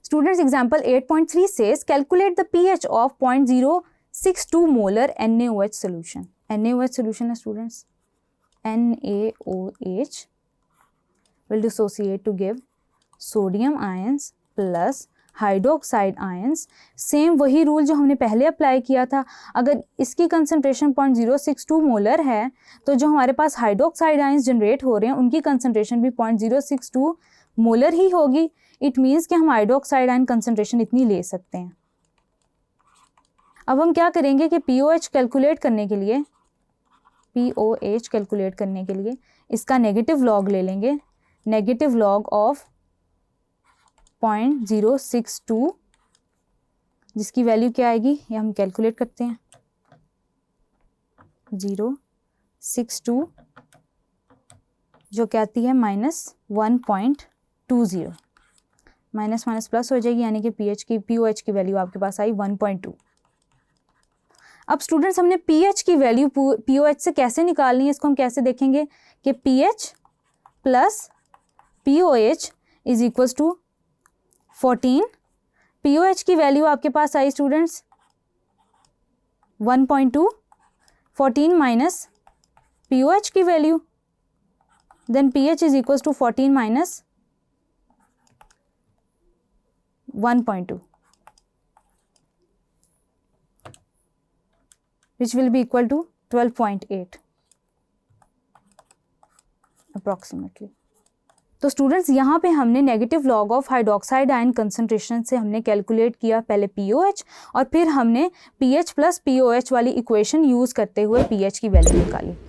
Students, example 8.3 says calculate the pH of 0.062 molar NaOH solution. NaOH solution है students. NaOH will dissociate to give sodium ions plus hydroxide ions. Same वही rule जो हमने पहले apply किया था. अगर इसकी कंसनट्रेशन 0.062 मोलर है तो जो हमारे पास हाइड्रोक्साइड आयंस जनरेट हो रहे हैं उनकी कंसनट्रेशन भी 0.062 मोलर ही होगी. इट मीन्स कि हम हाइड्रोक्साइड आयन कंसनट्रेशन इतनी ले सकते हैं. अब हम क्या करेंगे कि पीओएच कैलकुलेट करने के लिए इसका नेगेटिव लॉग ले लेंगे. नेगेटिव लॉग ऑफ 0.062 जिसकी वैल्यू क्या आएगी ये हम कैलकुलेट करते हैं. 0.062 जो क्या आती है -1.20. माइनस माइनस प्लस हो जाएगी यानी कि पीओएच की वैल्यू आपके पास आई 1.2. अब स्टूडेंट्स हमने पीएच की वैल्यू पीओएच से कैसे निकालनी है इसको हम कैसे देखेंगे कि pH plus pOH is equals to 14. POH की वैल्यू आपके पास आई स्टूडेंट्स 1.2. 14 माइनस पीओएच की value then pH is equals to 14 minus 1.2 which will be equal to 12.8 approximately. तो स्टूडेंट्स यहाँ पे हमने negative log of hydroxide ion concentration से हमने कैलकुलेट किया पहले पीओएच और फिर हमने पीएच प्लस पीओएच वाली इक्वेशन यूज़ करते हुए पीएच की वैल्यू निकाली.